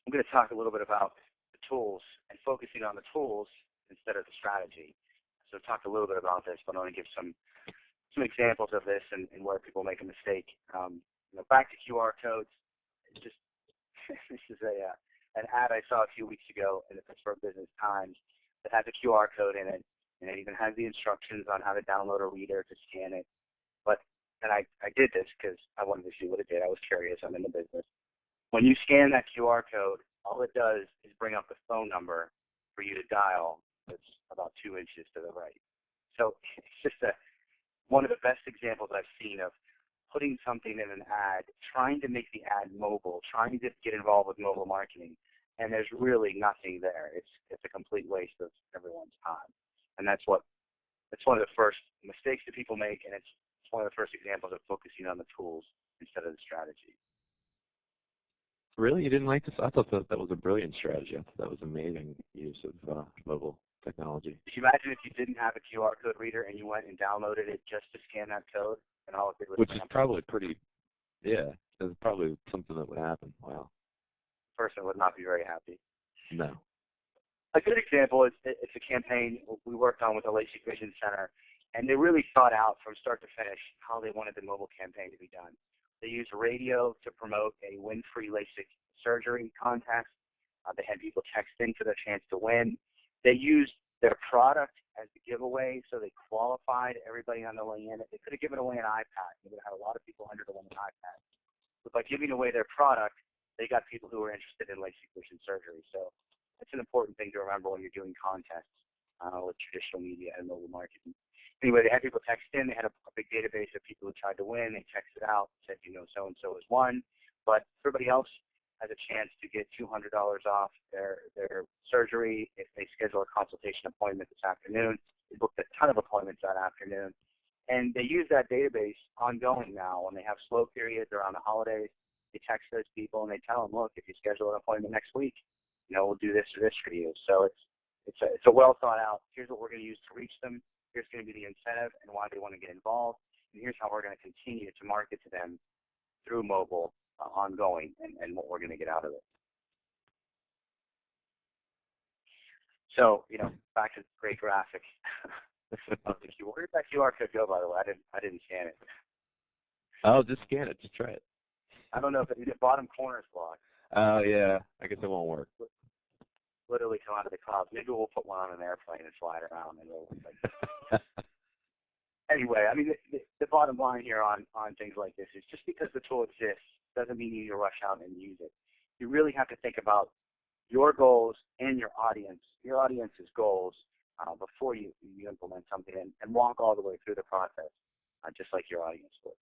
I'm going to talk a little bit about the tools and focusing on the tools instead of the strategy. So I've talked a little bit about this, but I want to give some examples of this and where people make a mistake. Back to QR codes. It's just this is an ad I saw a few weeks ago in the Pittsburgh Business Times that has a QR code in it, and it even has the instructions on how to download a reader to scan it. And I did this because I wanted to see what it did. I was curious. I'm in the business. When you scan that QR code, all it does is bring up the phone number for you to dial that's about 2 inches to the right. So it's just one of the best examples I've seen of putting something in an ad, trying to make the ad mobile, trying to get involved with mobile marketing, and there's really nothing there. It's a complete waste of everyone's time. And that's one of the first mistakes that people make, and it's one of the first examples of focusing on the tools instead of the strategy. Really? You didn't like this? I thought that was a brilliant strategy. I thought that was amazing use of mobile technology. Could you imagine if you didn't have a QR code reader and you went and downloaded it just to scan that code, and all it did was Which is probably that's probably something that would happen. Wow. The person would not be very happy. No. A good example is it's a campaign we worked on with the LASIK Vision Center, and they really thought out from start to finish how they wanted the mobile campaign to be done. They used radio to promote a win-free LASIK surgery contest. They had people text in for their chance to win. They used their product as the giveaway, so they qualified everybody on the way in. They could have given away an iPad. They would have had a lot of people under to win an iPad. But by giving away their product, they got people who were interested in LASIK vision surgery. So it's an important thing to remember when you're doing contests with traditional media and mobile marketing. Anyway, they had people text in. They had a big database of people who tried to win. They texted out, said, so-and-so has won. But everybody else has a chance to get $200 off their surgery if they schedule a consultation appointment this afternoon. They booked a ton of appointments that afternoon. And they use that database ongoing now. When they have slow periods around the holidays, they text those people and they tell them, look, if you schedule an appointment next week, we'll do this or this for you. So it's a well thought out. Here's what we're going to use to reach them. Here's going to be the incentive and why they want to get involved. And here's how we're going to continue to market to them through mobile ongoing and what we're going to get out of it. So, back to the great graphic. Where did that QR code go, by the way? I didn't scan it. Oh, just scan it. Just try it. I don't know if the bottom corner is blocked. Oh, yeah. I guess it won't work. Literally come out of the clouds. Maybe we'll put one on an airplane and fly it around. And we'll Anyway, I mean, the bottom line here on things like this is just because the tool exists doesn't mean you need to rush out and use it. You really have to think about your goals and your audience's goals before you implement something and walk all the way through the process, just like your audience would.